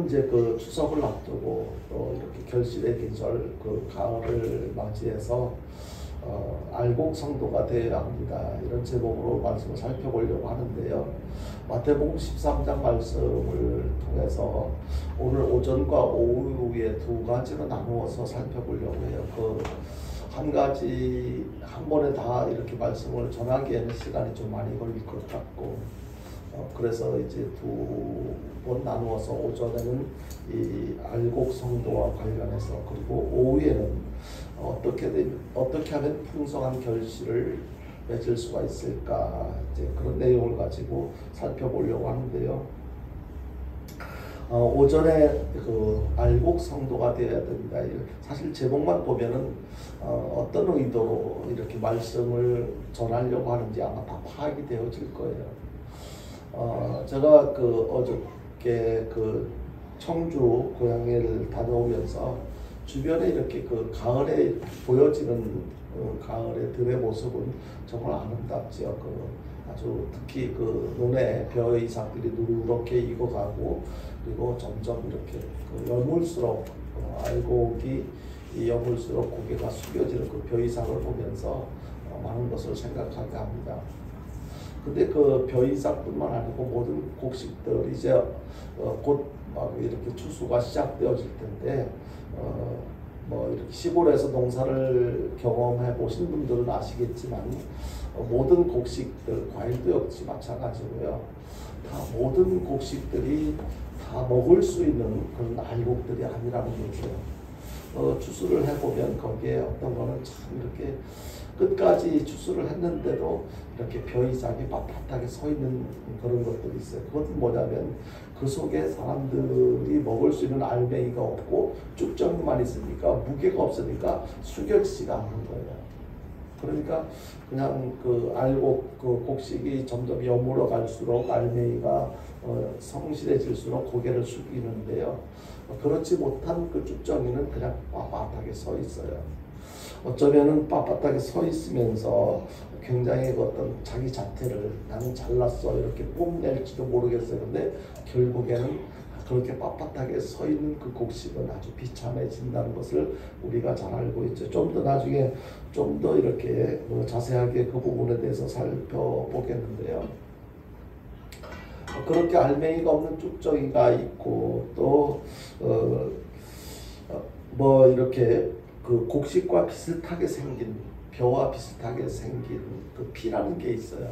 오늘은 이제 그 추석을 앞두고 또 이렇게 결실의 계절 그 가을을 맞이해서 알곡 성도가 되어야 합니다. 이런 제목으로 말씀을 살펴보려고 하는데요. 마태복음 13장 말씀을 통해서 오늘 오전과 오후에 두 가지로 나누어서 살펴보려고 해요. 그 한 가지 한 번에 다 이렇게 말씀을 전하기에는 시간이 좀 많이 걸릴 것 같고 그래서 이제 두 번 나누어서 오전에는 이 알곡 성도와 관련해서 그리고 오후에는 어떻게 하면 풍성한 결실을 맺을 수가 있을까 이제 그런 내용을 가지고 살펴보려고 하는데요. 오전에 그 알곡 성도가 되어야 된다. 사실 제목만 보면은 어떤 의도로 이렇게 말씀을 전하려고 하는지 아마 다 파악이 되어질 거예요. 제가 그 어저께 그 청주 고향을 다녀오면서 주변에 이렇게 그 가을에 보여지는 가을의 들의 모습은 정말 아름답지요. 아주 특히 그 논에 벼 이삭들이 누렇게 익어가고 그리고 점점 이렇게 그 여물수록 알곡이 여물수록 고개가 숙여지는 그 벼 이삭을 보면서 많은 것을 생각하게 합니다. 근데 그 벼 이삭뿐만 아니고 모든 곡식들 이제 곧 막 이렇게 추수가 시작되어질 텐데 뭐 이렇게 시골에서 농사를 경험해 보신 분들은 아시겠지만 모든 곡식들, 과일도 역시 마찬가지고요. 다 모든 곡식들이 다 먹을 수 있는 그런 알곡들이 아니라는 거죠. 추수를 해보면 거기에 어떤 거는 참 이렇게 끝까지 추수를 했는데도 이렇게 벼 이삭이 빳빳하게 서 있는 그런 것들이 있어요. 그것은 뭐냐면 그 속에 사람들이 먹을 수 있는 알맹이가 없고 쭉정이만 있으니까 무게가 없으니까 숙여지지가 않는 거예요. 그러니까 그냥 그 알곡 그 곡식이 점점 여물어 갈수록 알맹이가 성실해질수록 고개를 숙이는데요. 그렇지 못한 그 쭉정이는 그냥 빳빳하게 서 있어요. 어쩌면은 빳빳하게 서 있으면서 굉장히 어떤 자기 자태를 나는 잘났어 이렇게 뽐낼지도 모르겠어요. 근데 결국에는 그렇게 빳빳하게 서 있는 그 곡식은 아주 비참해진다는 것을 우리가 잘 알고 있죠. 좀 더 나중에 좀 더 이렇게 자세하게 그 부분에 대해서 살펴보겠는데요. 그렇게 알맹이가 없는 쭉정이가 있고 또 뭐 이렇게 그 곡식과 비슷하게 생긴 벼와 비슷하게 생긴 그 피라는 게 있어요.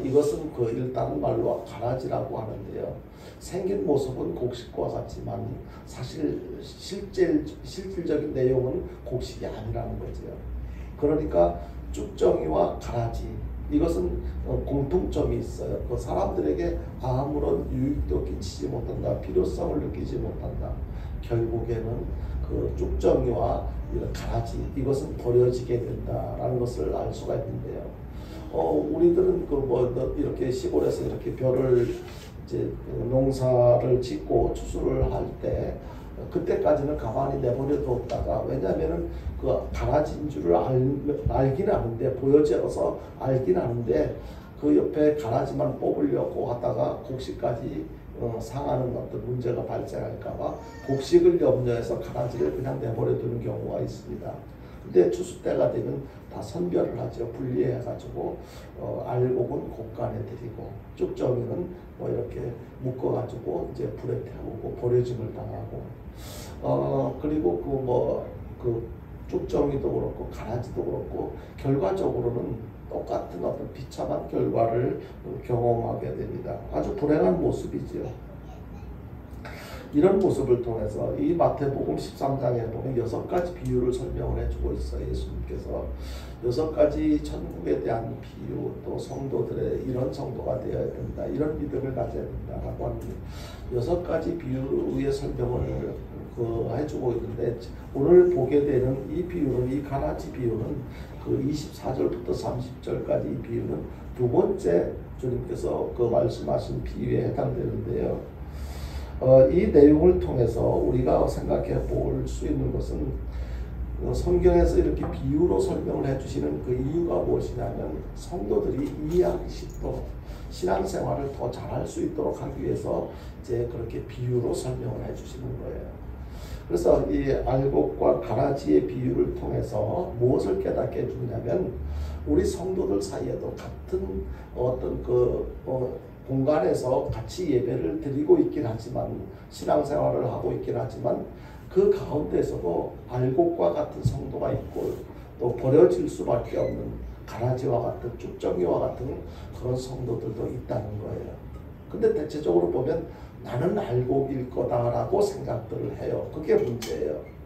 이것은 그 일단 말로 가라지라고 하는데요. 생긴 모습은 곡식과 같지만 사실 실질적인 내용은 곡식이 아니라는 거죠. 그러니까 쭉정이와 가라지 이것은 공통점이 있어요. 그 사람들에게 아무런 유익도 끼치지 못한다, 필요성을 느끼지 못한다. 결국에는 그 쭉정이와 가라지 이것은 버려지게 된다라는 것을 알 수가 있는데요. 우리들은 그 뭐 이렇게 시골에서 이렇게 벼를 이제 농사를 짓고 추수를 할 때 그때까지는 가만히 내버려 뒀다가 왜냐하면은 그 가라지인 줄을 알긴 아는데 보여져서 알긴 아는데 그 옆에 가라지만 뽑으려고 하다가 곡식까지 상하는 어떤 문제가 발생할까봐 곡식을 염려해서 가라지를 그냥 내버려 두는 경우가 있습니다. 근데 추수 때가 되면 다 선별을 하죠. 분리해가지고 알곡은 곡간에 들이고 쭉정이는 뭐 이렇게 묶어가지고 이제 불에 태우고 버려짐을 당하고 그리고 그 쭉정이도 그렇고 가라지도 그렇고 결과적으로는 똑같은 어떤 비참한 결과를 경험하게 됩니다. 아주 불행한 모습이지요. 이런 모습을 통해서 이 마태복음 13장에 보면 6가지 비유를 설명을 해주고 있어요. 예수님께서 6가지 천국에 대한 비유, 또 성도들의 이런 성도가 되어야 된다, 이런 믿음을 가져야 된다라고 하는 6가지 비유의 설명을 해주고 있는데 오늘 보게 되는 이 비유는 이 가라지 비유는 그 24절부터 30절까지 이 비유는 두 번째 주님께서 그 말씀하신 비유에 해당되는데요. 이 내용을 통해서 우리가 생각해 볼 수 있는 것은 성경에서 이렇게 비유로 설명을 해주시는 그 이유가 무엇이냐면 성도들이 이해하기 쉽도록 신앙생활을 더 잘할 수 있도록 하기 위해서 이제 그렇게 비유로 설명을 해주시는 거예요. 그래서 이 알곡과 가라지의 비유를 통해서 무엇을 깨닫게 해주냐면 우리 성도들 사이에도 같은 어떤 공간에서 같이 예배를 드리고 있긴 하지만 신앙생활을 하고 있긴 하지만 그 가운데서도 알곡과 같은 성도가 있고 또 버려질 수밖에 없는 가라지와 같은 쭉정이와 같은 그런 성도들도 있다는 거예요. 근데 대체적으로 보면 나는 알곡일 거다라고 생각들을 해요. 그게 문제예요.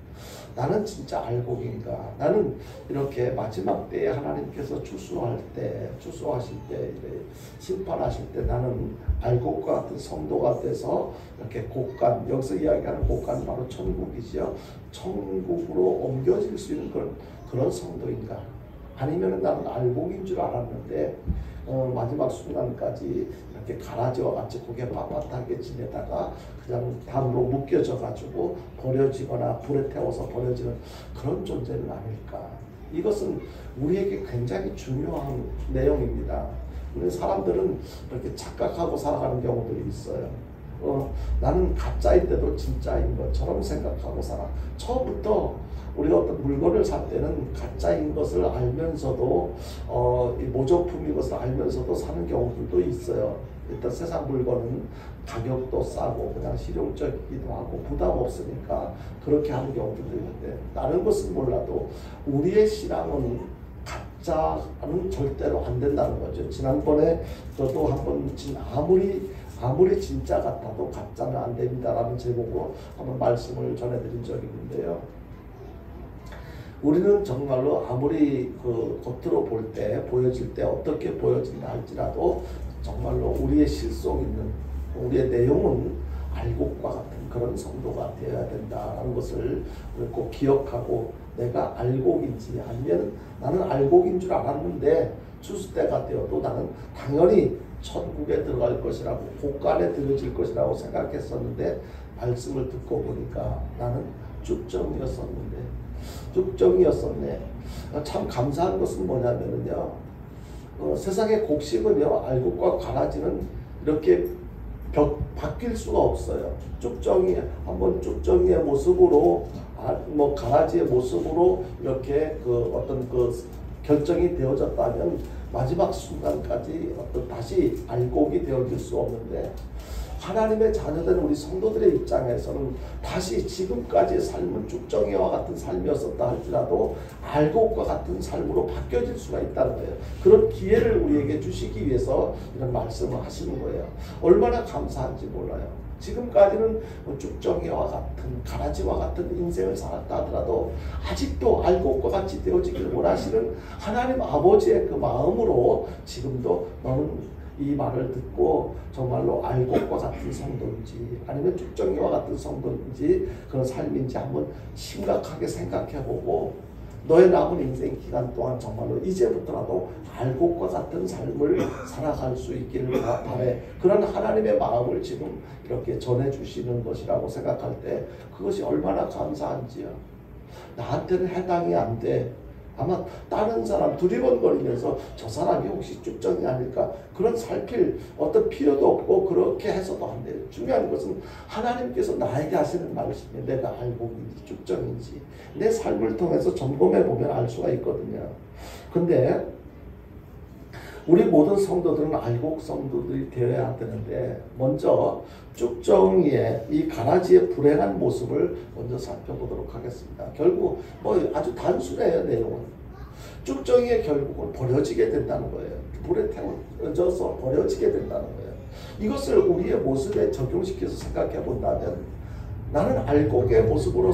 나는 진짜 알곡인가? 나는 이렇게 마지막 때에 하나님께서 추수하실 때, 심판하실 때 나는 알곡과 같은 성도가 돼서 이렇게 곳간, 여기서 이야기하는 곳간은 바로 천국이지요. 천국으로 옮겨질 수 있는 그런 성도인가? 아니면 나는 알곡인 줄 알았는데 마지막 순간까지 이렇게 가라지와 같이 고개 빳빳하게 지내다가 그냥 담으로 묶여져 가지고 버려지거나 불에 태워서 버려지는 그런 존재는 아닐까. 이것은 우리에게 굉장히 중요한 내용입니다. 우리 사람들은 이렇게 착각하고 살아가는 경우들이 있어요. 나는 가짜일 때도 진짜인 것처럼 생각하고 살아. 처음부터 우리가 어떤 물건을 살 때는 가짜인 것을 알면서도 이 모조품인 것을 알면서도 사는 경우들도 있어요. 일단 세상 물건은 가격도 싸고 그냥 실용적이기도 하고 부담 없으니까 그렇게 하는 경우들도 있는데 다른 것은 몰라도 우리의 신앙은 가짜는 절대로 안 된다는 거죠. 지난번에 저도 한번 아무리 진짜 같아도 가짜는 안 됩니다라는 제목으로 한번 말씀을 전해드린 적이 있는데요. 우리는 정말로 아무리 겉으로 볼 때 보여질 때 어떻게 보여진다 할지라도 정말로 우리의 실속 있는 우리의 내용은 알곡과 같은 그런 성도가 되어야 된다는 것을 꼭 기억하고 내가 알곡인지 아니면 나는 알곡인 줄 알았는데 추수 때가 되어도 나는 당연히 천국에 들어갈 것이라고 곳간에 들어질 것이라고 생각했었는데 말씀을 듣고 보니까 나는 쭉정이었었네. 참 감사한 것은 뭐냐면요. 세상의 곡식은요, 알곡과 가라지는 이렇게 바뀔 수가 없어요. 한번 쭉정이의 모습으로, 가라지의 모습으로 이렇게 어떤 결정이 되어졌다면 마지막 순간까지 다시 알곡이 되어질 수 없는데 하나님의 자녀된 우리 성도들의 입장에서는 다시 지금까지의 삶은 쭉정이와 같은 삶이었었다 할지라도 알곡과 같은 삶으로 바뀌어질 수가 있다는 거예요. 그런 기회를 우리에게 주시기 위해서 이런 말씀을 하시는 거예요. 얼마나 감사한지 몰라요. 지금까지는 쭉정이와 같은 가라지와 같은 인생을 살았다 하더라도 아직도 알곡과 같이 되어지기를 원하시는 하나님 아버지의 그 마음으로 지금도 너는 이 말을 듣고 정말로 알곡과 같은 성도인지 아니면 쭉정이와 같은 성도인지 그런 삶인지 한번 심각하게 생각해보고 너의 남은 인생 기간 동안 정말로 이제부터라도 알곡과 같은 삶을 살아갈 수 있기를 바래. 그런 하나님의 마음을 지금 이렇게 전해주시는 것이라고 생각할 때 그것이 얼마나 감사한지요. 나한테는 해당이 안 돼. 아마 다른 사람 두리번거리면서 저 사람이 혹시 쭉정이 아닐까 그런 살필 어떤 필요도 없고 그렇게 해서도 안 돼요. 중요한 것은 하나님께서 나에게 하시는 말씀이 내가 알곡인지 쭉정인지 내 삶을 통해서 점검해 보면 알 수가 있거든요. 근데 우리 모든 성도들은 알곡 성도들이 되어야 되는데 먼저 쭉정이의 이 가라지의 불행한 모습을 먼저 살펴보도록 하겠습니다. 결국 아주 단순해요. 내용은 쭉정이의 결국은 버려지게 된다는 거예요. 불에 태워져서 버려지게 된다는 거예요. 이것을 우리의 모습에 적용시켜서 생각해 본다면 나는 알곡의 모습으로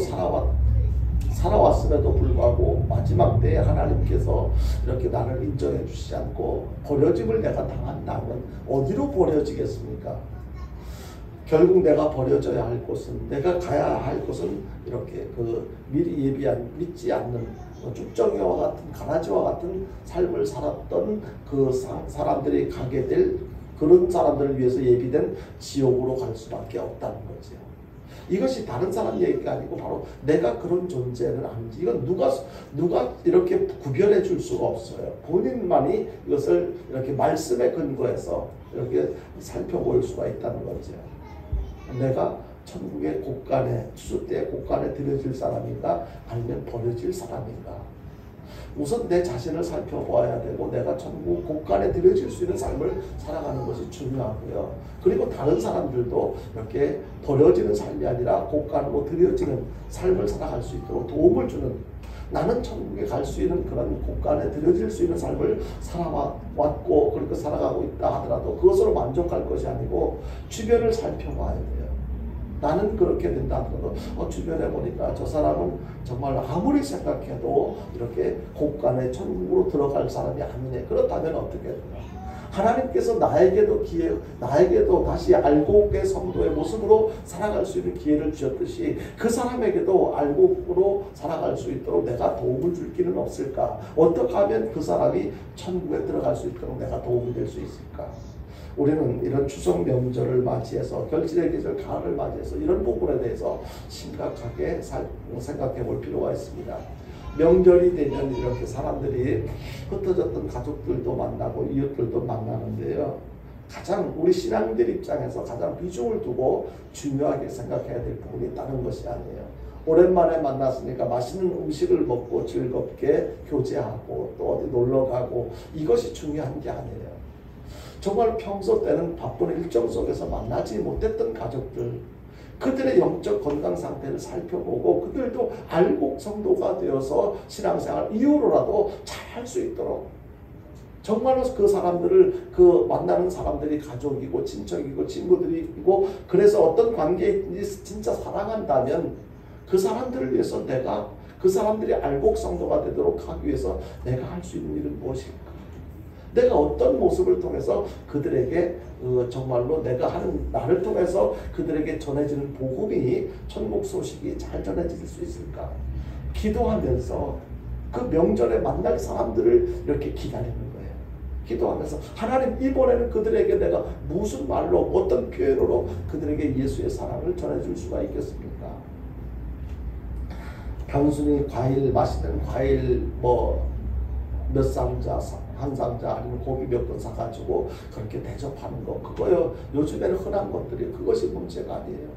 살아왔음에도 불구하고 마지막 때에 하나님께서 이렇게 나를 인정해 주시지 않고 버려짐을 내가 당한다면 어디로 버려지겠습니까? 결국 내가 버려져야 할 곳은 내가 가야 할 곳은 이렇게 미리 예비한 믿지 않는 쭉정이와 같은 가라지와 같은 삶을 살았던 그 사람들이 가게 될 그런 사람들을 위해서 예비된 지옥으로 갈 수밖에 없다는 거죠. 이것이 다른 사람 얘기가 아니고 바로 내가 그런 존재는 아닌지 이건 누가 이렇게 구별해 줄 수가 없어요. 본인만이 이것을 이렇게 말씀에 근거해서 이렇게 살펴볼 수가 있다는 거죠. 내가 천국의 곳간에 추수때의 곳간에 들여질 사람인가 아니면 버려질 사람인가. 우선 내 자신을 살펴봐야 되고 내가 천국 곳간에 들여질 수 있는 삶을 살아가는 것이 중요하고요. 그리고 다른 사람들도 이렇게 버려지는 삶이 아니라 곳간으로 들여지는 삶을 살아갈 수 있도록 도움을 주는, 나는 천국에 갈 수 있는 그런 곳간에 들여질 수 있는 삶을 살아왔고 그렇게 살아가고 있다 하더라도 그것으로 만족할 것이 아니고 주변을 살펴봐야 돼요. 나는 그렇게 된다 하더라도 주변에 보니까 저 사람은 정말 아무리 생각해도 이렇게 곳간에 천국으로 들어갈 사람이 아니네. 그렇다면 어떻게 될까? 하나님께서 나에게도 다시 알곡의 성도의 모습으로 살아갈 수 있는 기회를 주셨듯이 그 사람에게도 알곡으로 살아갈 수 있도록 내가 도움을 줄 길은 없을까? 어떻게 하면 그 사람이 천국에 들어갈 수 있도록 내가 도움이 될 수 있을까? 우리는 이런 추석 명절을 맞이해서 결실의 계절 가을을 맞이해서 이런 부분에 대해서 심각하게 생각해 볼 필요가 있습니다. 명절이 되면 이렇게 사람들이 흩어졌던 가족들도 만나고 이웃들도 만나는데요. 가장 우리 신앙인들 입장에서 가장 비중을 두고 중요하게 생각해야 될 부분이 다른 것이 아니에요. 오랜만에 만났으니까 맛있는 음식을 먹고 즐겁게 교제하고 또 어디 놀러 가고 이것이 중요한 게 아니에요. 정말 평소 때는 바쁜 일정 속에서 만나지 못했던 가족들, 그들의 영적 건강 상태를 살펴보고 그들도 알곡 성도가 되어서 신앙생활 이후로라도 잘 할 수 있도록 정말로 그 사람들을 그 만나는 사람들이 가족이고 친척이고 친구들이고 그래서 어떤 관계인지 진짜 사랑한다면 그 사람들을 위해서 내가 그 사람들이 알곡 성도가 되도록 하기 위해서 내가 할 수 있는 일은 무엇일까? 내가 어떤 모습을 통해서 그들에게 정말로 내가 하는 나를 통해서 그들에게 전해지는 복음이 천국 소식이 잘 전해질 수 있을까? 기도하면서 그 명절에 만날 사람들을 이렇게 기다리는 거예요. 기도하면서 하나님 이번에는 그들에게 내가 무슨 말로 어떤 표현으로 그들에게 예수의 사랑을 전해줄 수가 있겠습니까? 단순히 맛있는 과일 몇 상자 한 상자 아니면 고기 몇 번 사가지고 그렇게 대접하는 거 그거요. 요즘에는 흔한 것들이 그것이 문제가 아니에요.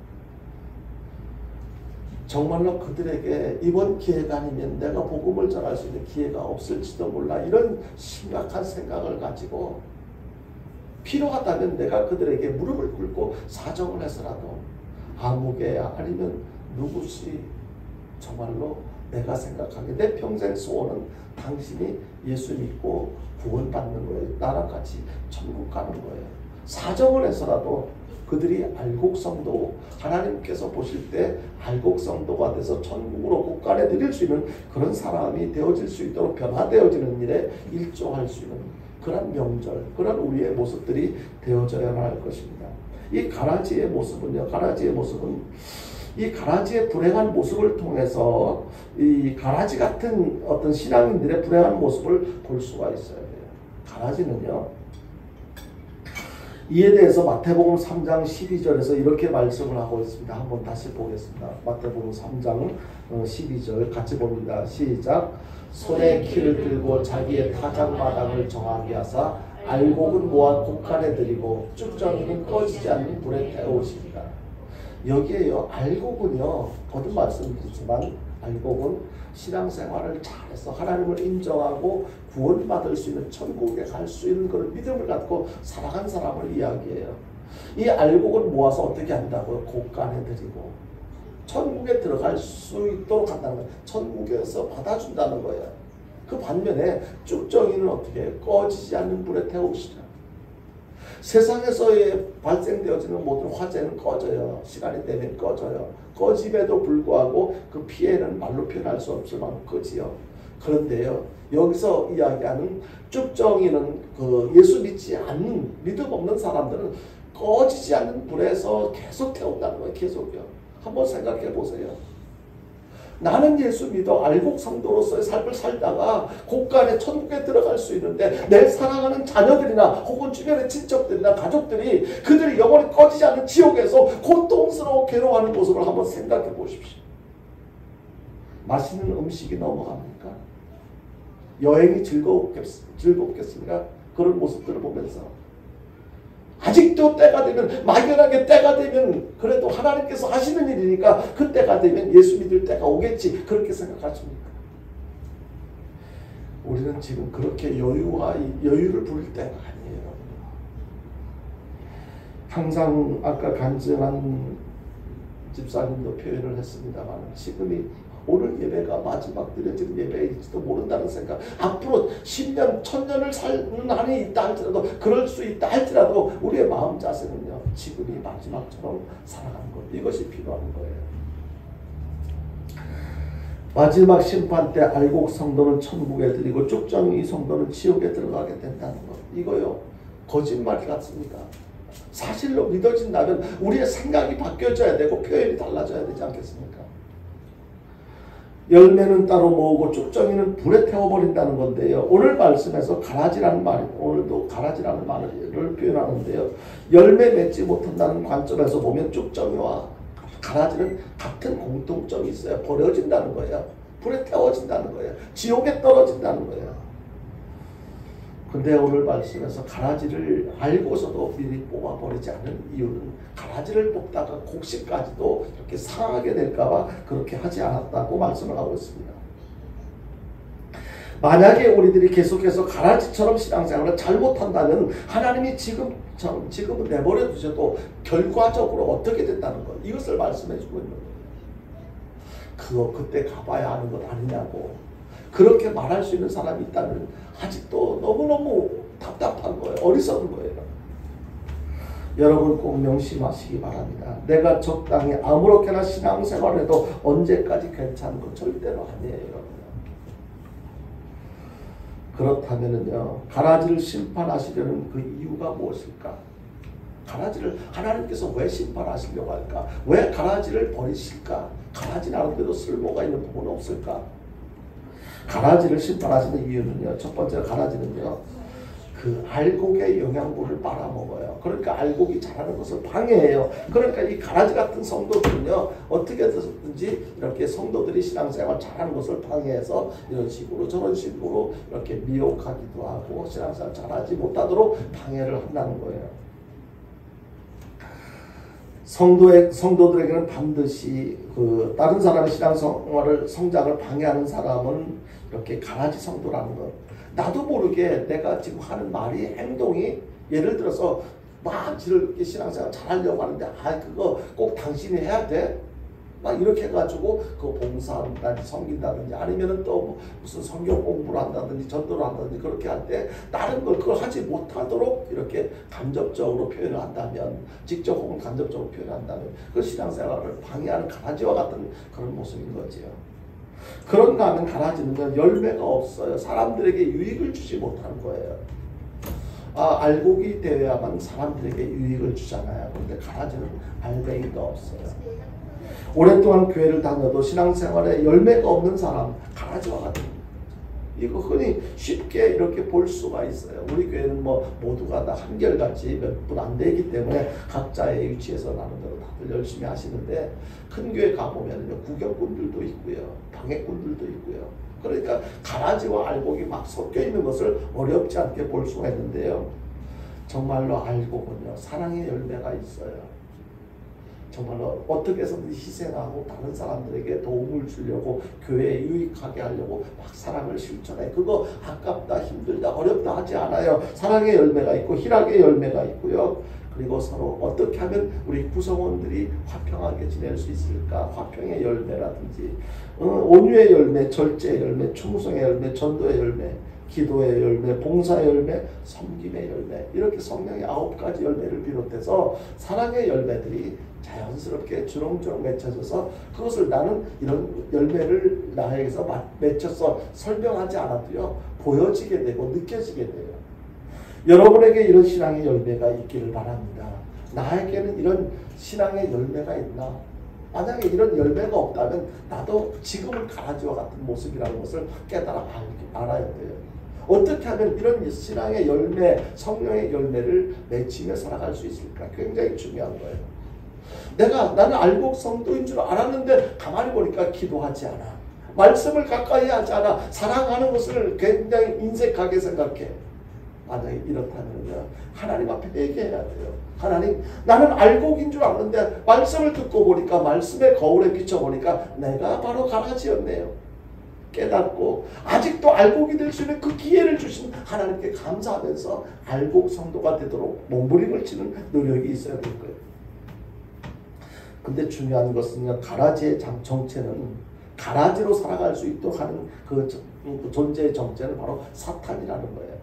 정말로 그들에게 이번 기회가 아니면 내가 복음을 전할 수 있는 기회가 없을지도 몰라 이런 심각한 생각을 가지고 필요하다면 내가 그들에게 무릎을 꿇고 사정을 해서라도 아무개야 아니면 누구시 정말로 내가 생각하기에 내 평생 소원은 당신이 예수 믿고 구원받는 거예요. 나랑 같이 천국 가는 거예요. 사정을 해서라도 그들이 알곡 성도, 하나님께서 보실 때 알곡 성도가 돼서 천국으로 곳간에 들일 수 있는 그런 사람이 되어질 수 있도록 변화되어지는 일에 일조할 수 있는 그런 명절, 그런 우리의 모습들이 되어져야 할 것입니다. 이 가라지의 모습은요, 이 가라지의 불행한 모습을 통해서 이 가라지 같은 어떤 신앙인들의 불행한 모습을 볼 수가 있어야 돼요. 가라지는요, 이에 대해서 마태복음 3장 12절에서 이렇게 말씀을 하고 있습니다. 한번 다시 보겠습니다. 마태복음 3장 12절 같이 봅니다. 시작. 손에 키를 들고 자기의 타작마당을 정하게 하사 알곡은 모아 곳간에 들이고 쭉정이는 꺼지지 않는 불에 태우십니다. 여기에요. 알곡은요. 거듭 말씀드리지만 알곡은 신앙생활을 잘해서 하나님을 인정하고 구원받을 수 있는 천국에 갈 수 있는 그런 믿음을 갖고 살아간 사람을 이야기해요. 이 알곡을 모아서 어떻게 한다고요? 곳간에 들이고 천국에 들어갈 수 있도록 한다는 거예요. 천국에서 받아준다는 거예요. 그 반면에 쭉정이는 어떻게 해요? 꺼지지 않는 불에 태우시라. 세상에서의 발생되어지는 모든 화재는 꺼져요. 시간이 되면 꺼져요. 꺼짐에도 불구하고 그 피해는 말로 표현할 수 없을 만큼 꺼지요. 그런데요, 여기서 이야기하는 쭉정이는 그 예수 믿지 않는 믿음 없는 사람들은 꺼지지 않는 불에서 계속 태운다는 거예요. 계속요. 한번 생각해 보세요. 나는 예수 믿어 알곡 성도로서의 삶을 살다가 고간에 천국에 들어갈 수 있는데 내 사랑하는 자녀들이나 혹은 주변의 친척들이나 가족들이 그들이 영원히 꺼지지 않는 지옥에서 고통스러워 괴로워하는 모습을 한번 생각해 보십시오. 맛있는 음식이 넘어갑니까? 여행이 즐겁겠습니까? 그런 모습들을 보면서 아직도 때가 되면, 막연하게 때가 되면 그래도 하나님께서 하시는 일이니까 그 때가 되면 예수 믿을 때가 오겠지, 그렇게 생각하십니까? 우리는 지금 그렇게 여유를 부릴 때가 아니에요. 항상 아까 간증한 집사님도 표현을 했습니다만, 지금이 오늘 예배가 마지막 드려지는 예배일지도 모른다는 생각. 앞으로 10년, 1000년을 사는 한이 있다 할지라도, 그럴 수 있다 할지라도 우리의 마음 자세는요, 지금이 마지막처럼 살아가는 것, 이것이 필요한 거예요. 마지막 심판 때 알곡 성도는 천국에 들이고 쭉정이 성도는 지옥에 들어가게 된다는 것, 이거요 거짓말 같습니다. 사실로 믿어진다면 우리의 생각이 바뀌어져야 되고 표현이 달라져야 되지 않겠습니까? 열매는 따로 모으고 쭉정이는 불에 태워버린다는 건데요. 오늘 말씀에서 가라지라는 말, 오늘도 가라지라는 말을 표현하는데요. 열매 맺지 못한다는 관점에서 보면 쭉정이와 가라지는 같은 공통점이 있어요. 버려진다는 거예요. 불에 태워진다는 거예요. 지옥에 떨어진다는 거예요. 근데 오늘 말씀에서 가라지를 알고서도 미리 뽑아버리지 않은 이유는 가라지를 뽑다가 곡식까지도 이렇게 상하게 될까봐 그렇게 하지 않았다고 말씀을 하고 있습니다. 만약에 우리들이 계속해서 가라지처럼 신앙생활을 잘못한다면 하나님이 지금은 내버려 두셔도 결과적으로 어떻게 된다는 것, 이것을 말씀해 주고 있는 거예요. 그때 가봐야 하는 것 아니냐고 그렇게 말할 수 있는 사람이 있다면 아직도 너무너무 답답한 거예요. 어리석은 거예요. 여러분 꼭 명심하시기 바랍니다. 내가 적당히 아무렇게나 신앙생활을 해도 언제까지 괜찮은 거 절대로 아니에요. 그렇다면요, 가라지를 심판하시려는 그 이유가 무엇일까? 가라지를 하나님께서 왜 심판하시려고 할까? 왜 가라지를 버리실까? 가라지 나름대로 쓸모가 있는 부분은 없을까? 가라지를 심판하시는 이유는요, 첫 번째 가라지는요, 그 알곡의 영양분을 빨아먹어요. 그러니까 알곡이 자라는 것을 방해해요. 그러니까 이 가라지 같은 성도들은요, 어떻게든지 이렇게 성도들이 신앙생활 잘하는 것을 방해해서 이런 식으로 저런 식으로 이렇게 미혹하기도 하고 신앙생활 잘하지 못하도록 방해를 한다는 거예요. 성도들에게는 반드시 다른 사람의 신앙생활을 성장을 방해하는 사람은 이렇게 가라지 성도라는 것. 나도 모르게 내가 지금 하는 말이, 행동이, 예를 들어서 막 이렇게 신앙생활 잘하려고 하는데 그거 꼭 당신이 해야 돼? 막 이렇게 해가지고 그 봉사한다든지 섬긴다든지 아니면은 또 무슨 성경 공부를 한다든지 전도를 한다든지 그렇게 할 때 다른 걸 그걸 하지 못하도록 이렇게 간접적으로 표현을 한다면, 직접 혹은 간접적으로 표현한다면 그 신앙생활을 방해하는 가라지와 같은 그런 모습인 거지요. 그런가 하면 가라지는 열매가 없어요. 사람들에게 유익을 주지 못하는 거예요. 알곡이 되어야만 사람들에게 유익을 주잖아요. 그런데 가라지는 알맹이가 없어요. 오랫동안 교회를 다녀도 신앙생활에 열매가 없는 사람, 가라지와 같은, 이거 흔히 쉽게 이렇게 볼 수가 있어요. 우리 교회는 모두가 다 한결같이 몇 분 안 되기 때문에 각자의 위치에서 나름대로 다들 열심히 하시는데, 큰 교회 가보면 구경꾼들도 있고요, 방해꾼들도 있고요. 그러니까 가라지와 알곡이 막 섞여 있는 것을 어렵지 않게 볼 수가 있는데요. 정말로 알곡은요, 사랑의 열매가 있어요. 정말로 어떻게 해서든 희생하고 다른 사람들에게 도움을 주려고, 교회에 유익하게 하려고 막 사랑을 실천해. 그거 아깝다, 힘들다, 어렵다 하지 않아요. 사랑의 열매가 있고 희락의 열매가 있고요. 그리고 서로 어떻게 하면 우리 구성원들이 화평하게 지낼 수 있을까? 화평의 열매라든지 온유의 열매, 절제의 열매, 충성의 열매, 전도의 열매, 기도의 열매, 봉사의 열매, 섬김의 열매, 이렇게 성령의 9가지 열매를 비롯해서 사랑의 열매들이 자연스럽게 주렁주렁 맺혀져서, 그것을 나는 이런 열매를 나에게서 맺혀서 설명하지 않아도요, 보여지게 되고 느껴지게 돼요. 여러분에게 이런 신앙의 열매가 있기를 바랍니다. 나에게는 이런 신앙의 열매가 있나? 만약에 이런 열매가 없다면 나도 지금은 가라지와 같은 모습이라는 것을 깨달아 알아야 돼요. 어떻게 하면 이런 신앙의 열매, 성령의 열매를 맺히며 살아갈 수 있을까? 굉장히 중요한 거예요. 나는 알곡 성도인 줄 알았는데 가만히 보니까 기도하지 않아. 말씀을 가까이 하지 않아. 사랑하는 것을 굉장히 인색하게 생각해. 만약에 이렇다면요, 하나님 앞에 회개해야 돼요. 하나님, 나는 알곡인 줄 알았는데 말씀을 듣고 보니까, 말씀의 거울에 비춰보니까 내가 바로 가라지였네요. 깨닫고 아직도 알곡이 될 수 있는 그 기회를 주신 하나님께 감사하면서 알곡 성도가 되도록 몸부림을 치는 노력이 있어야 될 거예요. 근데 중요한 것은요, 가라지의 정체는, 가라지로 살아갈 수 있도록 하는 그 존재의 정체는 바로 사탄이라는 거예요.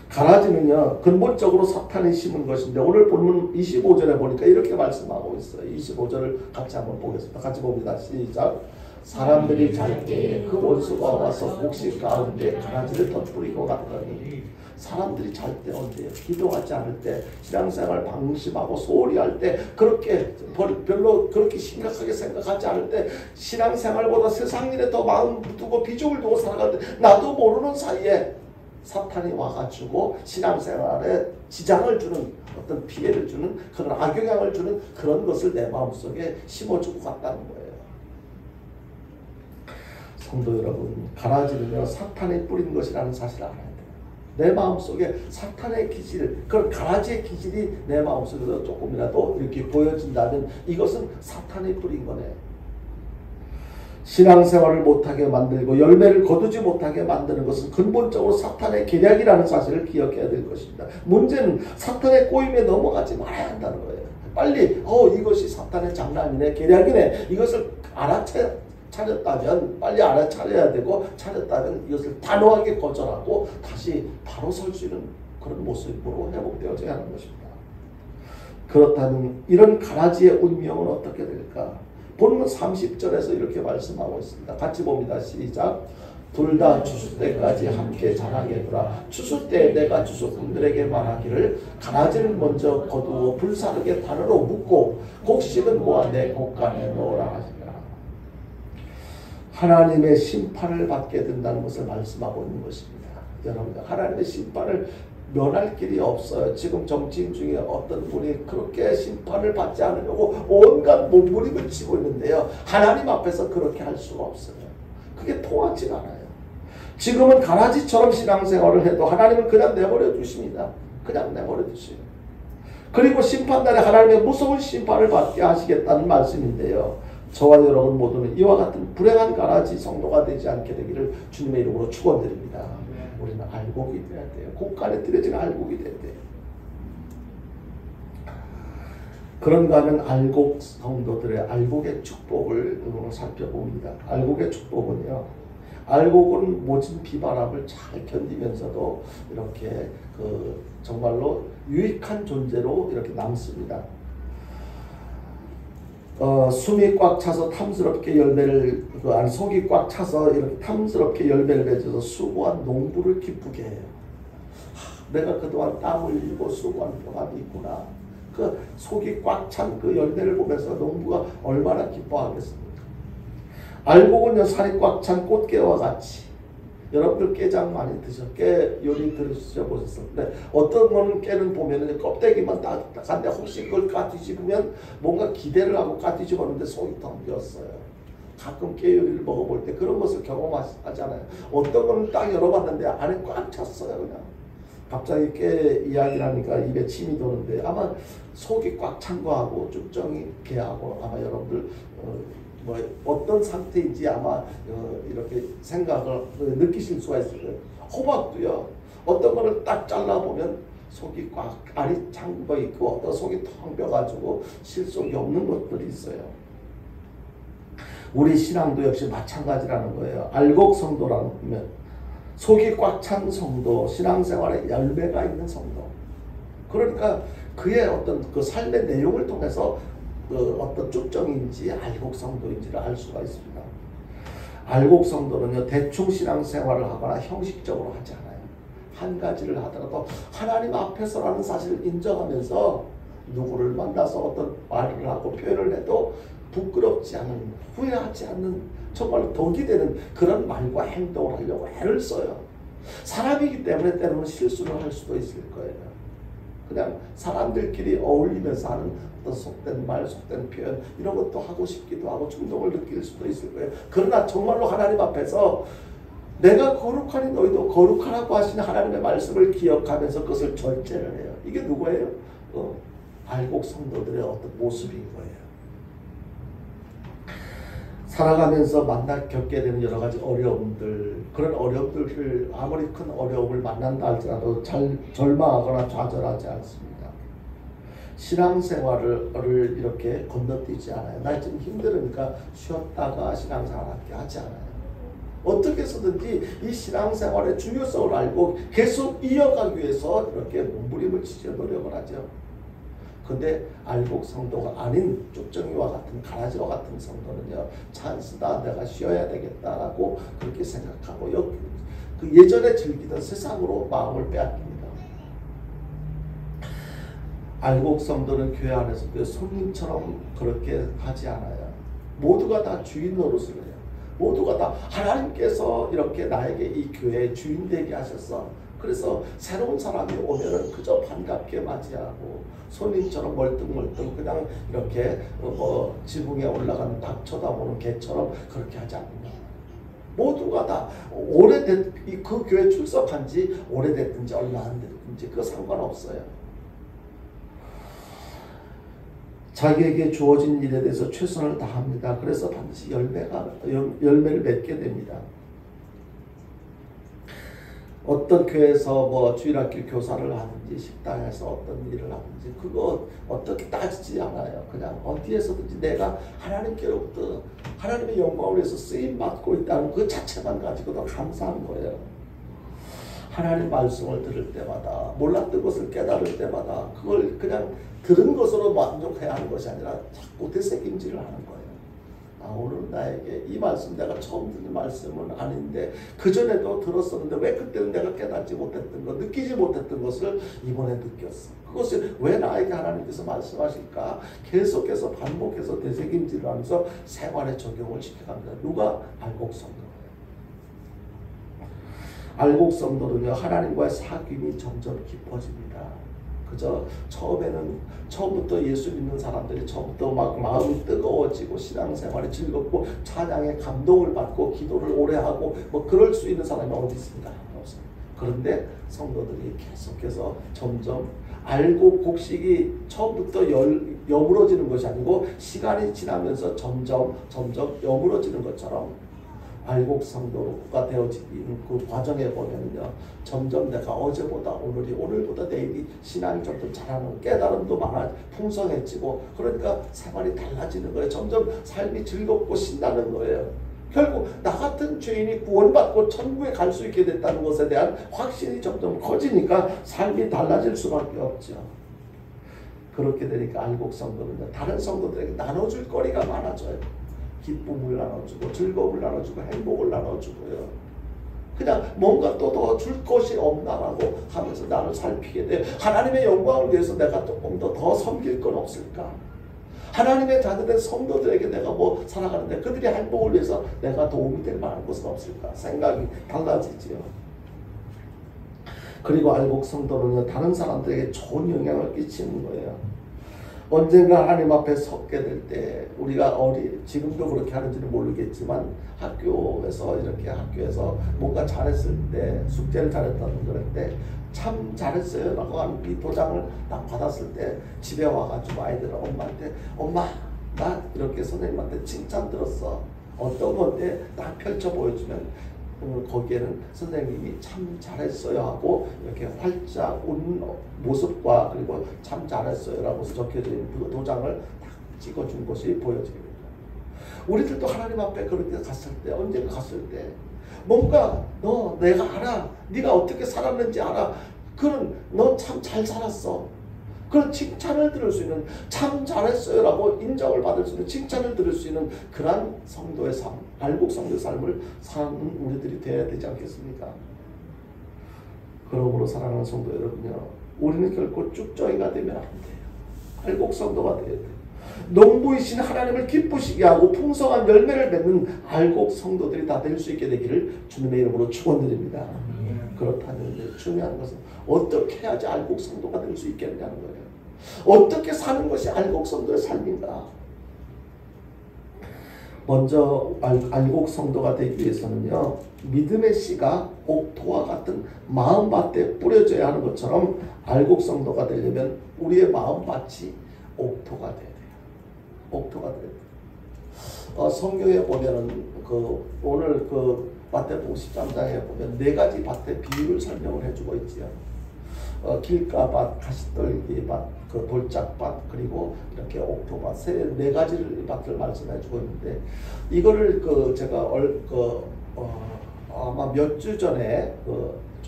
가라지는요, 근본적으로 사탄이 심은 것인데, 오늘 본문 25절에 보니까 이렇게 말씀하고 있어요. 25절을 같이 한번 보겠습니다. 같이 봅니다. 시작. 사람들이 잘 때에 그 원수가 와서 곡식 가운데 가라지를 덧뿌리고 갔더니, 사람들이 잘 때 언제요? 기도하지 않을 때, 신앙생활 방심하고 소홀히 할 때, 그렇게 별로 그렇게 심각하게 생각하지 않을 때, 신앙생활보다 세상 일에 더 마음 두고 비중을 두고 살아갈 때, 나도 모르는 사이에 사탄이 와가지고 신앙생활에 지장을 주는, 어떤 피해를 주는, 그런 악영향을 주는 그런 것을 내 마음속에 심어주고 갔다는 거예요. 성도 여러분, 가라지는요, 사탄이 뿌린 것이라는 사실을 알아야 돼요. 내 마음속에 사탄의 기질, 그런 가라지의 기질이 내 마음속에서 조금이라도 이렇게 보여진다면 이것은 사탄이 뿌린 거네. 신앙생활을 못하게 만들고 열매를 거두지 못하게 만드는 것은 근본적으로 사탄의 계략이라는 사실을 기억해야 될 것입니다. 문제는 사탄의 꼬임에 넘어가지 말아야 한다는 거예요. 빨리 이것이 사탄의 장난이네, 계략이네, 이것을 찾았다면 빨리 알아차려야 되고, 찾았다면 이것을 단호하게 거절하고 다시 바로 설 수 있는 그런 모습으로 회복되어져야 하는 것입니다. 그렇다면 이런 가라지의 운명은 어떻게 될까? 본문 30절에서 이렇게 말씀하고 있습니다. 같이 봅니다. 시작. 둘 다 추수 때까지 함께 자라게 두라. 추수 때 내가 주소꾼들에게 말하기를, 가라지를 먼저 거두어 불사르게 단으로 묶고 곡식은 모아 내 곡간에 넣으라 하시라. 하나님의 심판을 받게 된다는 것을 말씀하고 있는 것입니다. 여러분, 하나님의 심판을 면할 길이 없어요. 지금 정치인 중에 어떤 분이 그렇게 심판을 받지 않으려고 온갖 몸부림을 치고 있는데요, 하나님 앞에서 그렇게 할 수가 없어요. 그게 통하지가 않아요. 지금은 가라지처럼 신앙생활을 해도 하나님은 그냥 내버려 두십니다. 그냥 내버려 두세요. 그리고 심판날에 하나님의 무서운 심판을 받게 하시겠다는 말씀인데요, 저와 여러분 모두는 이와 같은 불행한 가라지 성도가 되지 않게 되기를 주님의 이름으로 축원드립니다. 우리는 알곡이 돼야 돼요. 곡간에 들여진 알곡이 돼야 돼요. 그런가 하면 알곡 성도들의 알곡의 축복을 오늘 살펴봅니다. 알곡의 축복은요, 알곡은 모진 비바람을 잘 견디면서도 이렇게 정말로 유익한 존재로 이렇게 남습니다. 숨이 꽉 차서 탐스럽게 열매를, 속이 꽉 차서 이렇게 탐스럽게 열매를 맺어서 수고한 농부를 기쁘게 해요. 내가 그동안 땀 흘리고 수고한 보람이 있구나. 그 속이 꽉 찬 그 열매를 보면서 농부가 얼마나 기뻐하겠습니까? 알곡은요, 살이 꽉 찬 꽃게와 같이, 여러분들 깨장 많이 깨 요리 드셔보셨을 때 어떤 거는 깨는 보면은 껍데기만 딱딱한데 혹시 그걸 까뒤집으면 뭔가 기대를 하고 까뒤집었는데 속이 텅 비었어요. 가끔 깨 요리를 먹어볼 때 그런 것을 경험하잖아요. 어떤 거는 딱 열어봤는데 안에 꽉 찼어요. 그냥 갑자기 깨 이야기를 하니까 입에 침이 도는데, 아마 속이 꽉 찬 거하고 쭉정이 깨하고 아마 여러분들 어떤 상태인지 아마 이렇게 생각을 느끼실 수가 있어요. 호박도요, 어떤 거를 딱 잘라보면 속이 꽉 알이 찬 거 있고, 어떤 속이 텅 비어가지고 실속이 없는 것들이 있어요. 우리 신앙도 역시 마찬가지라는 거예요. 알곡 성도라면 속이 꽉 찬 성도, 신앙생활에 열매가 있는 성도. 그러니까 그의 어떤 그 삶의 내용을 통해서 어떤 쭉정인지 알곡 성도인지를 알 수가 있습니다. 알곡 성도는요, 대충 신앙생활을 하거나 형식적으로 하지 않아요. 한 가지를 하더라도 하나님 앞에서라는 사실을 인정하면서 누구를 만나서 어떤 말을 하고 표현을 해도 부끄럽지 않은, 후회하지 않는, 정말 덕이 되는 그런 말과 행동을 하려고 애를 써요. 사람이기 때문에 때로는 실수를 할 수도 있을 거예요. 그냥 사람들끼리 어울리면서 하는 어떤 속된 말, 속된 표현 이런 것도 하고 싶기도 하고 충동을 느낄 수도 있을 거예요. 그러나 정말로 하나님 앞에서 내가 거룩하니 너희도 거룩하라고 하시는 하나님의 말씀을 기억하면서 그것을 절제를 해요. 이게 누구예요? 알곡 성도들의 어떤 모습인 거예요. 살아가면서 겪게 되는 여러 가지 어려움들, 그런 어려움들을 아무리 큰 어려움을 만난다 할지라도 절망하거나 좌절하지 않습니다. 신앙생활을 이렇게 건너뛰지 않아요. 나 좀 힘들으니까 쉬었다가 신앙생활할게 하지 않아요. 어떻게 해서든지 이 신앙생활의 중요성을 알고 계속 이어가기 위해서 이렇게 몸부림을 치려 노력을 하죠. 근데 알곡 성도가 아닌 쭉정이와 같은 가라지와 같은 성도는요, 찬스다, 내가 쉬어야 되겠다라고 그렇게 생각하고 그 예전에 즐기던 세상으로 마음을 빼앗깁니다. 알곡 성도는 교회 안에서도 손님처럼 그렇게 하지 않아요. 모두가 다 주인 노릇을 해요. 모두가 다 하나님께서 이렇게 나에게 이 교회의 주인 되게 하셨어. 그래서 새로운 사람이 오면은 그저 반갑게 맞이하고 손님처럼 멀뚱멀뚱 그냥 이렇게 지붕에 올라가는 닭 쳐다보는 개처럼 그렇게 하지 않는다. 모두가 다 오래된 그 교회 출석한 지 오래됐든지 얼마 안 됐든지 그거 상관없어요. 자기에게 주어진 일에 대해서 최선을 다합니다. 그래서 반드시 열매를 맺게 됩니다. 어떤 교회에서 주일학교 교사를 하든지 식당에서 어떤 일을 하든지 그거 어떻게 따지지 않아요. 그냥 어디에서든지 내가 하나님께로부터 하나님의 영광을 위해서 쓰임 받고 있다는 그 자체만 가지고도 감사한 거예요. 하나님 말씀을 들을 때마다 몰랐던 것을 깨달을 때마다 그걸 그냥 들은 것으로 만족해야 하는 것이 아니라 자꾸 되새김질을 하는 거예요. 오늘 나에게 이 말씀 내가 처음 듣는 말씀은 아닌데 그전에도 들었었는데 왜 그때는 내가 깨닫지 못했던 것, 느끼지 못했던 것을 이번에 느꼈어. 그것이 왜 나에게 하나님께서 말씀하실까? 계속해서 반복해서 되새김질을 하면서 생활에 적용을 시켜갑니다. 누가? 알곡 성도예요. 알곡 성도는요, 하나님과의 사귐이 점점 깊어집니다. 그저 처음부터 예수 믿는 사람들이 처음부터 막 마음이 뜨거워지고 신앙생활이 즐겁고 찬양에 감동을 받고 기도를 오래 하고 그럴 수 있는 사람이 어디 있습니까? 없어요. 그런데 성도들이 계속해서 점점 알곡 곡식이 처음부터 여물어지는 것이 아니고 시간이 지나면서 점점 여물어지는 것처럼 알곡 성도가 되어지는 그 과정에 보면요, 점점 내가 어제보다 오늘보다 내일이 신앙이 점점 자라는 깨달음도 풍성해지고 그러니까 생활이 달라지는 거예요. 점점 삶이 즐겁고 신나는 거예요. 결국 나 같은 죄인이 구원받고 천국에 갈 수 있게 됐다는 것에 대한 확신이 점점 커지니까 삶이 달라질 수밖에 없죠. 그렇게 되니까 알곡 성도는요, 다른 성도들에게 나눠줄 거리가 많아져요. 기쁨을 나눠주고 즐거움을 나눠주고 행복을 나눠주고요. 그냥 뭔가 또 더 줄 것이 없나라고 하면서 나를 살피게 돼. 하나님의 영광을 위해서 내가 조금 더 섬길 건 없을까? 하나님의 자녀된 성도들에게 내가 살아가는데 그들의 행복을 위해서 내가 도움이 될 만한 것은 없을까? 생각이 달라지지요. 그리고 알곡 성도는요, 다른 사람들에게 좋은 영향을 끼치는 거예요. 언젠가 하나님 앞에 섰게 될 때 우리가 지금도 그렇게 하는지는 모르겠지만 학교에서 뭔가 잘했을 때 숙제를 잘했다는 그럴 때 참 잘했어요 라고 하는 이 도장을 딱 받았을 때 집에 와가지고 아이들은 엄마한테 엄마 나 이렇게 선생님한테 칭찬 들었어. 어떤 건데 딱 펼쳐 보여주면 거기에는 선생님이 참 잘했어요 하고 이렇게 활짝 웃는 모습과 그리고 참 잘했어요 라고 적혀져 있는 그 도장을 딱 찍어준 것이 보여지게 됩니다. 우리들도 하나님 앞에 그렇게 갔을 때, 언젠가 갔을 때 뭔가 내가 알아, 네가 어떻게 살았는지 알아, 그런 너 참 잘 살았어, 그런 칭찬을 들을 수 있는, 참 잘했어요 라고 인정을 받을 수 있는, 칭찬을 들을 수 있는 그러한 성도의 삶, 알곡 성도의 삶을 사는 우리들이 되어야 되지 않겠습니까? 그러므로 사랑하는 성도 여러분요, 우리는 결코 쭉정이가 되면 안 돼요. 알곡 성도가 되어야 돼요. 농부이신 하나님을 기쁘시게 하고 풍성한 열매를 맺는 알곡 성도들이 다 될 수 있게 되기를 주님의 이름으로 축원드립니다. 그렇다면 이제 중요한 것은 어떻게 해야지 알곡 성도가 될 수 있겠냐는 거예요. 어떻게 사는 것이 알곡 성도의 삶인가? 먼저 알곡 성도가 되기 위해서는요, 믿음의 씨가 옥토와 같은 마음밭에 뿌려져야 하는 것처럼 알곡 성도가 되려면 우리의 마음밭이 옥토가 돼야 돼요. 옥토가 돼야 돼요. 성경에 보면은 오늘 마태복음 13장에 보면 네 가지 밭의 비유를 설명을 해주고 있지요. 길가밭, 가시떨기밭, 돌짝밭, 그리고 이렇게 옥토밭, 네 가지를 밭을 말씀해주고 있는데, 이거를 제가 아마 몇 주 전에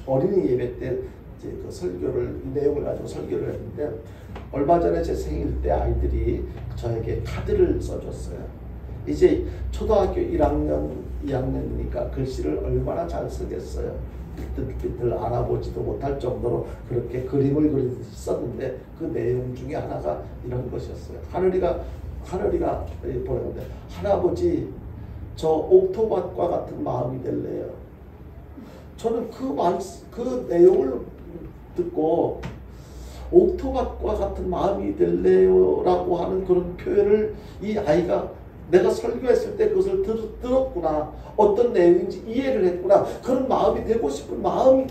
어린이 예배 때 이제 설교를, 이 내용을 가지고 설교를 했는데, 얼마 전에 제 생일 때 아이들이 저에게 카드를 써줬어요. 이제 초등학교 1학년, 2학년이니까 글씨를 얼마나 잘 쓰겠어요. 삐뚤삐뚤 알아보지도 못할 정도로 그렇게 그림을 그리듯이 썼는데, 그 내용 중에 하나가 이런 것이었어요. 하늘이가 보내는데, 할아버지 저 옥토밭과 같은 마음이 될래요. 저는 그 내용을 듣고 옥토밭과 같은 마음이 될래요 라고 하는 그런 표현을 이 아이가 내가 설교했을 때 그것을 들었구나, 어떤 내용인지 이해를 했구나, 그런 마음이 되고 싶은 마음을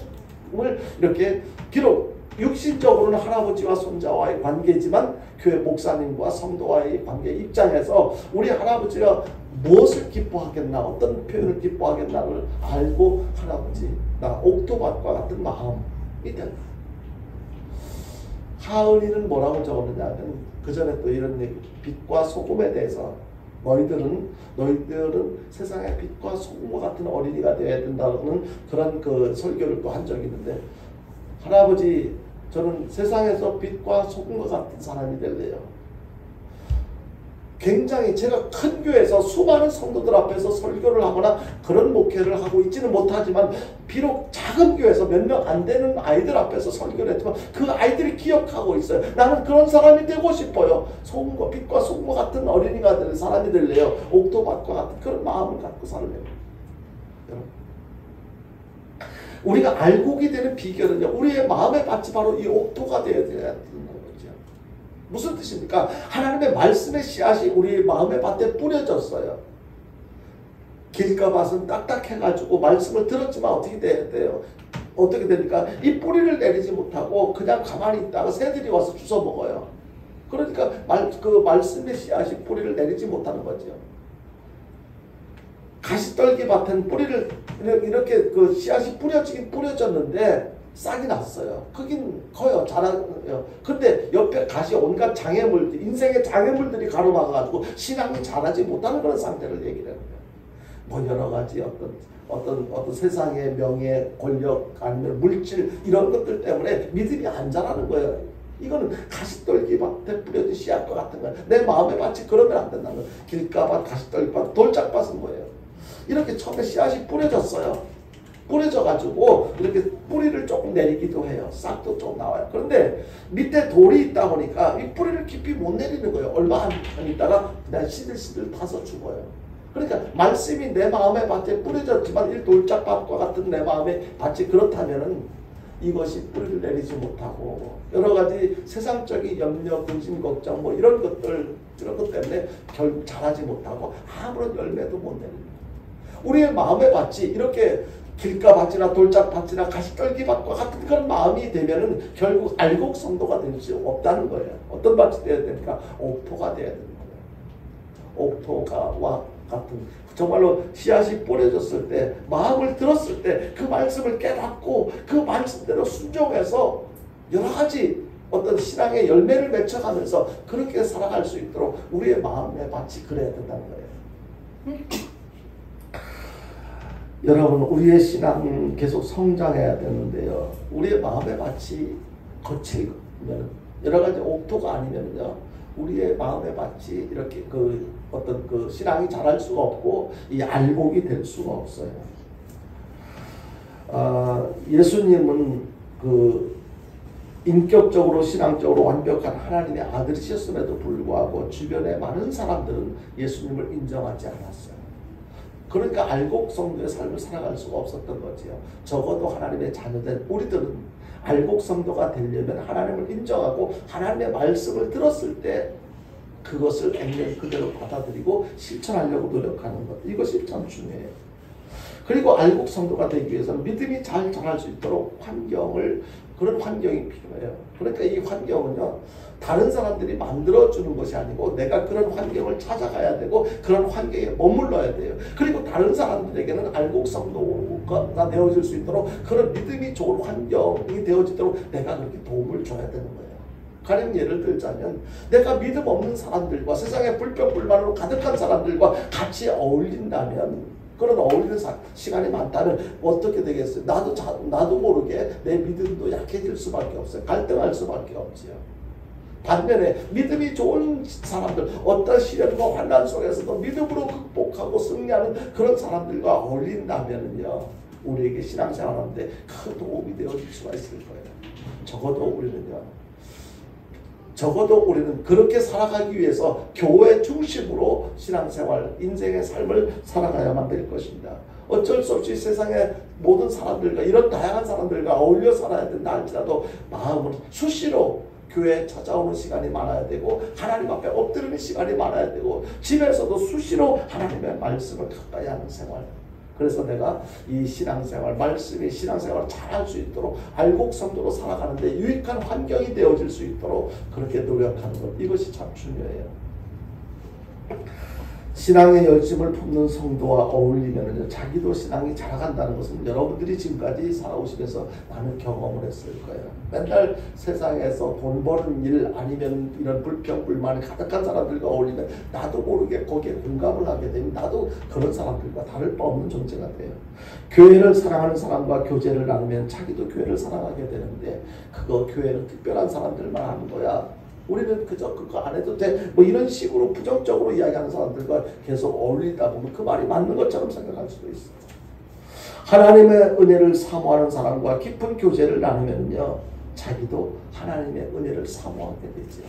이렇게, 비록 육신적으로는 할아버지와 손자와의 관계지만 교회 목사님과 성도와의 관계 입장에서 우리 할아버지가 무엇을 기뻐하겠나, 어떤 표현을 기뻐하겠나를 알고, 할아버지 나 옥토밭과 같은 마음이 된다. 하은이는 뭐라고 적었느냐 하면, 그 전에 또 이런 얘기, 빛과 소금에 대해서 너희들은 세상의 빛과 소금과 같은 어린이가 되어야 된다는 그런 설교를 또 한 적이 있는데, 할아버지 저는 세상에서 빛과 소금과 같은 사람이 될래요. 굉장히 제가 큰 교회에서 수많은 성도들 앞에서 설교를 하거나 그런 목회를 하고 있지는 못하지만, 비록 작은 교회에서 몇 명 안 되는 아이들 앞에서 설교를 했지만 그 아이들이 기억하고 있어요. 나는 그런 사람이 되고 싶어요. 빛과 소금과 같은 어린이가 되는 사람이 될래요. 옥토밭과 같은 그런 마음을 갖고 살래요. 여러분, 우리가 알곡이 되는 비결은요, 우리의 마음의 밭이 바로 이 옥토가 되어야 되는 거죠. 무슨 뜻입니까? 하나님의 말씀의 씨앗이 우리 마음의 밭에 뿌려졌어요. 길가밭은 딱딱해가지고 말씀을 들었지만 어떻게 돼야 돼요? 어떻게 됩니까? 이 뿌리를 내리지 못하고 그냥 가만히 있다가 새들이 와서 주워 먹어요. 그러니까 말씀의 씨앗이 뿌리를 내리지 못하는 거죠. 가시떨기 밭은 뿌리를 이렇게 씨앗이 뿌려졌는데 싹이 났어요. 크긴 커요. 자라요. 근데 옆에 가시 온갖 장애물들, 인생의 장애물들이 가로막아가지고 신앙이 자라지 못하는 그런 상태를 얘기를 해요. 뭐 여러 가지 어떤 세상의 명예, 권력, 아니면 물질, 이런 것들 때문에 믿음이 안 자라는 거예요. 이거는 가시떨기 밭에 뿌려진 씨앗과 같은 거예요. 내 마음의 밭이 그러면 안 된다는 거예요. 길가밭, 가시떨기밭, 돌짝밭은 뭐예요? 이렇게 처음에 씨앗이 뿌려졌어요. 뿌려져가지고 이렇게 뿌리를 조금 내리기도 해요. 싹도 좀 나와요. 그런데 밑에 돌이 있다 보니까 이 뿌리를 깊이 못 내리는 거예요. 얼마 안 있다가 그냥 시들시들 타서 죽어요. 그러니까 말씀이 내 마음의 밭에 뿌려졌지만 이 돌짝밭과 같은 내 마음의 밭이 그렇다면은 이것이 뿌리를 내리지 못하고 여러 가지 세상적인 염려, 근심, 걱정 뭐 이런 것 때문에 결국 자라지 못하고 아무런 열매도 못 내립니다. 우리의 마음의 밭이 이렇게 길가밭이나 돌짝밭이나 가시떨기밭과 같은 그런 마음이 되면은 결국 알곡 성도가 될 수 없다는 거예요. 어떤 밭이 되어야 됩니까? 옥토가 되어야 되는 거예요. 옥토가와 같은, 정말로 씨앗이 뿌려졌을 때, 마음을 들었을 때 그 말씀을 깨닫고 그 말씀대로 순종해서 여러 가지 어떤 신앙의 열매를 맺혀가면서 그렇게 살아갈 수 있도록 우리의 마음의 밭이 그래야 된다는 거예요. 여러분, 우리의 신앙은 계속 성장해야 되는데요. 우리의 마음의 밭이 거칠면, 여러 가지 옥토가 아니면요, 우리의 마음의 밭이 이렇게 어떤 신앙이 자랄 수가 없고 이 알곡이 될 수가 없어요. 예수님은 인격적으로 신앙적으로 완벽한 하나님의 아들이셨음에도 불구하고 주변의 많은 사람들은 예수님을 인정하지 않았어요. 그러니까 알곡 성도의 삶을 살아갈 수가 없었던 거지요. 적어도 하나님의 자녀된 우리들은 알곡 성도가 되려면 하나님을 인정하고 하나님의 말씀을 들었을 때 그것을 액면 그대로 받아들이고 실천하려고 노력하는 것, 이것이 참 중요해요. 그리고 알곡 성도가 되기 위해서는 믿음이 잘 자랄 수 있도록 그런 환경이 필요해요. 그러니까 이 환경은요, 다른 사람들이 만들어주는 것이 아니고 내가 그런 환경을 찾아가야 되고 그런 환경에 머물러야 돼요. 그리고 다른 사람들에게는 알곡 성도가 되어질 수 있도록 그런 믿음이 좋은 환경이 되어지도록 내가 그렇게 도움을 줘야 되는 거예요. 가령 예를 들자면 내가 믿음 없는 사람들과 세상에 불평불만으로 가득한 사람들과 같이 어울린다면, 그런 어울리는 시간이 많다면 어떻게 되겠어요? 나도 모르게 내 믿음도 약해질 수밖에 없어요. 갈등할 수밖에 없지요. 반면에 믿음이 좋은 사람들, 어떤 시련과 환난 속에서도 믿음으로 극복하고 승리하는 그런 사람들과 어울린다면요, 우리에게 신앙생활하는데 큰 도움이 되어줄 수가 있을 거예요. 적어도 우리는 그렇게 살아가기 위해서 교회 중심으로 신앙생활, 인생의 삶을 살아가야만 될 것입니다. 어쩔 수 없이 세상의 모든 사람들과, 이런 다양한 사람들과 어울려 살아야 된다 할지라도 마음은 수시로 교회에 찾아오는 시간이 많아야 되고 하나님 앞에 엎드리는 시간이 많아야 되고 집에서도 수시로 하나님의 말씀을 가까이 하는 생활. 그래서 내가 이 신앙생활, 말씀이 신앙생활을 잘할 수 있도록 알곡 성도로 살아가는데 유익한 환경이 되어질 수 있도록 그렇게 노력하는 것, 이것이 참 중요해요. 신앙의 열심을 품는 성도와 어울리면 자기도 신앙이 자라간다는 것은 여러분들이 지금까지 살아오시면서 많은 경험을 했을 거예요. 맨날 세상에서 돈 버는 일 아니면 이런 불평불만이 가득한 사람들과 어울리면 나도 모르게 거기에 공감을 하게 되면 나도 그런 사람들과 다를 바 없는 존재가 돼요. 교회를 사랑하는 사람과 교제를 나누면 자기도 교회를 사랑하게 되는데, 그거 교회는 특별한 사람들만 하는 거야, 우리는 그저 그거 안 해도 돼, 뭐 이런 식으로 부정적으로 이야기하는 사람들과 계속 어울리다 보면 그 말이 맞는 것처럼 생각할 수도 있어요. 하나님의 은혜를 사모하는 사람과 깊은 교제를 나누면요, 자기도 하나님의 은혜를 사모하게 되죠.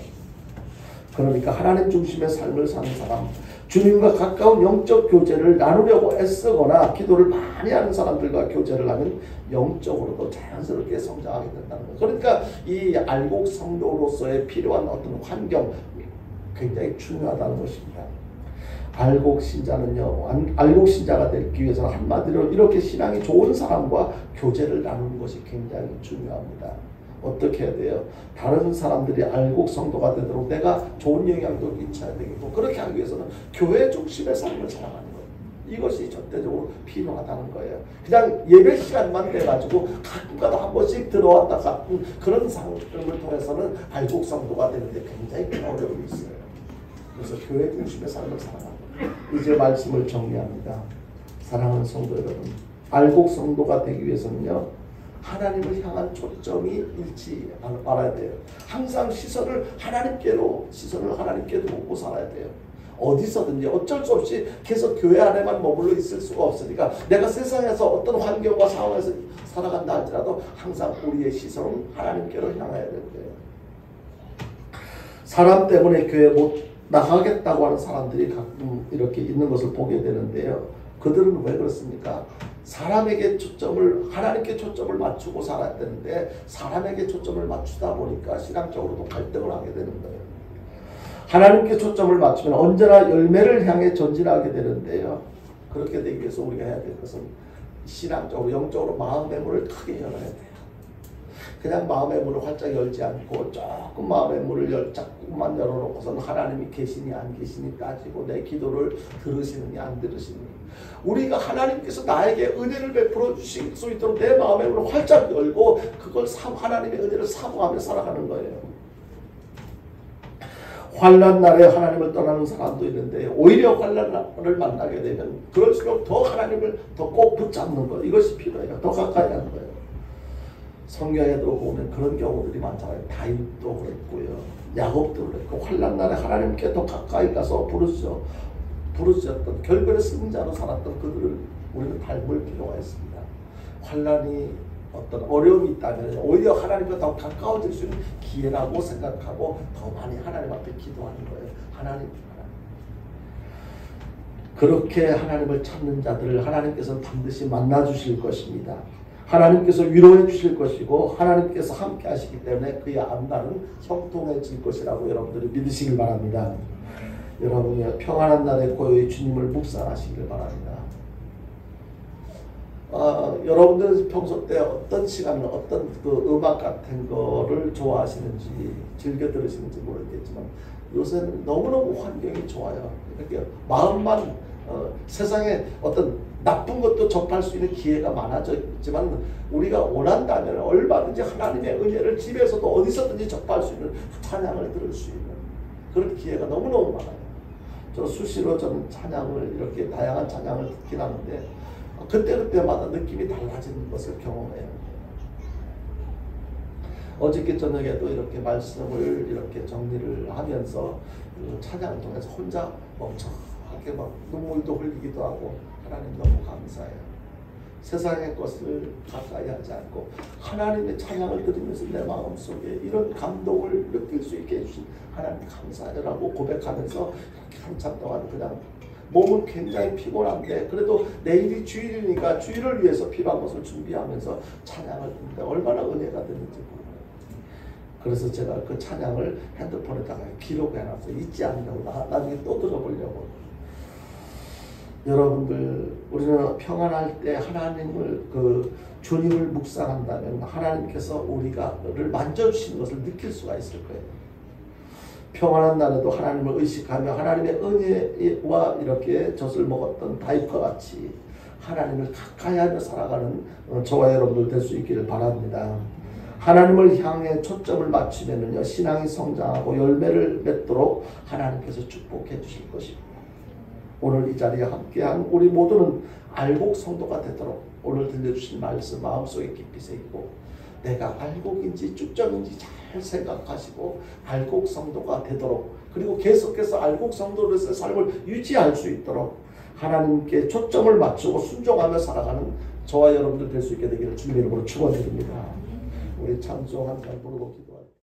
그러니까 하나님 중심의 삶을 사는 사람, 주님과 가까운 영적 교제를 나누려고 애쓰거나 기도를 많이 하는 사람들과 교제를 하면 영적으로도 자연스럽게 성장하게 된다는 거예요. 그러니까 이 알곡 성도로서의 필요한 어떤 환경, 굉장히 중요하다는 것입니다. 알곡 신자가 되기 위해서는 한마디로 이렇게 신앙이 좋은 사람과 교제를 나누는 것이 굉장히 중요합니다. 어떻게 해야 돼요? 다른 사람들이 알곡 성도가 되도록 내가 좋은 영향도 끼쳐야 되겠고, 그렇게 하기 위해서는 교회 중심의 삶을 살아가는 거예요. 이것이 절대적으로 필요하다는 거예요. 그냥 예배 시간만 돼가지고 가끔가다 한 번씩 들어왔다 가끔 그런 상황을 통해서는 알곡 성도가 되는데 굉장히 큰 어려움이 있어요. 그래서 교회 중심의 삶을 살아가는 거예요. 이제 말씀을 정리합니다. 사랑하는 성도 여러분, 알곡 성도가 되기 위해서는요, 하나님을 향한 초점이 잃지 말아야 돼요. 항상 시선을 하나님께 두고 살아야 돼요. 어디서든지 어쩔 수 없이 계속 교회 안에만 머물러 있을 수가 없으니까 내가 세상에서 어떤 환경과 상황에서 살아간다 할지라도 항상 우리의 시선은 하나님께로 향해야 돼요. 사람 때문에 교회 못 나가겠다고 하는 사람들이 가끔 이렇게 있는 것을 보게 되는데요. 그들은 왜 그렇습니까? 사람에게 하나님께 초점을 맞추고 살아야 되는데 사람에게 초점을 맞추다 보니까 신앙적으로도 갈등을 하게 되는 거예요. 하나님께 초점을 맞추면 언제나 열매를 향해 전진하게 되는데요. 그렇게 되기 위해서 우리가 해야 될 것은 신앙적으로, 영적으로 마음의 문을 크게 열어야 돼요. 그냥 마음의 문을 활짝 열지 않고 조금 마음의 문을 조금만 열어놓고서는 하나님이 계시니 안 계시니 따지고 내 기도를 들으시느니 안 들으시니, 우리가 하나님께서 나에게 은혜를 베풀어 주실 수 있도록 내 마음의 문을 활짝 열고 그걸 하나님의 은혜를 사모하며 살아가는 거예요. 환난 날에 하나님을 떠나는 사람도 있는데 오히려 환난을 만나게 되면 그럴수록 더 하나님을 더 꼭 붙잡는 것, 이것이 필요해요. 더 가까이 하는 거예요. 성경에도 보면 그런 경우들이 많잖아요. 다윗도 그랬고요, 야곱도 그랬고, 환난 날에 하나님께 더 가까이 가서 부르짖었던 결국에 승자로 살았던 그들을 우리는 닮을 필요가 있습니다. 환난이 어떤 어려움이 있다면 오히려 하나님과 더 가까워질 수 있는 기회라고 생각하고 더 많이 하나님 앞에 기도하는 거예요. 하나님. 그렇게 하나님을 찾는 자들을 하나님께서는 반드시 만나 주실 것입니다. 하나님께서 위로해 주실 것이고 하나님께서 함께 하시기 때문에 그의 앞날은 형통해질 것이라고 여러분들이 믿으시길 바랍니다. 여러분이 평안한 날에 고요히 주님을 묵상하시길 바랍니다. 여러분들은 평소 때 어떤 시간을 어떤 그 음악 같은 거를 좋아하시는지 즐겨 들으시는지 모르겠지만 요새는 너무너무 환경이 좋아요. 이렇게 마음만 세상에 어떤 나쁜 것도 접할 수 있는 기회가 많아져 있지만 우리가 원한다면 얼마든지 하나님의 은혜를 집에서도 어디서든지 접할 수 있는 찬양을 들을 수 있는 그런 기회가 너무너무 많아요. 저 수시로 저는 찬양을 이렇게 다양한 찬양을 듣긴 하는데 그때그때마다 느낌이 달라지는 것을 경험해요. 어저께 저녁에도 이렇게 말씀을 이렇게 정리를 하면서 찬양을 통해서 혼자 멍청하게 막 눈물도 흘리기도 하고 하나님 너무 감사해요. 세상의 것을 가까이 하지 않고 하나님의 찬양을 들으면서 내 마음속에 이런 감동을 느낄 수 있게 해주신 하나님 감사해라고 고백하면서 이렇게 한참 동안 그냥 몸은 굉장히 피곤한데 그래도 내일이 주일이니까 주일을 위해서 필요한 것을 준비하면서 찬양을 듣는데 얼마나 은혜가 되는지 몰라요. 그래서 제가 그 찬양을 핸드폰에다가 기록해놨어요. 잊지 않으려고 나중에 또 들어보려고. 여러분들 우리는 평안할 때 하나님을 주님을 묵상한다면 하나님께서 우리를 만져주시는 것을 느낄 수가 있을 거예요. 평안한 날에도 하나님을 의식하며 하나님의 은혜와 이렇게 젖을 먹었던 다윗과 같이 하나님을 가까이 하며 살아가는 저와 여러분들 될 수 있기를 바랍니다. 하나님을 향해 초점을 맞추면요 신앙이 성장하고 열매를 맺도록 하나님께서 축복해 주실 것입니다. 오늘 이 자리에 함께한 우리 모두는 알곡 성도가 되도록 오늘 들려주신 말씀 마음속에 깊이 새기고 내가 알곡인지 쭉정인지 잘 생각하시고 알곡 성도가 되도록 그리고 계속해서 알곡 성도로서의 삶을 유지할 수 있도록 하나님께 초점을 맞추고 순종하며 살아가는 저와 여러분들 될 수 있게 되기를 주님의 이름으로 축원드립니다. 우리 찬송 한 번 부르고 기도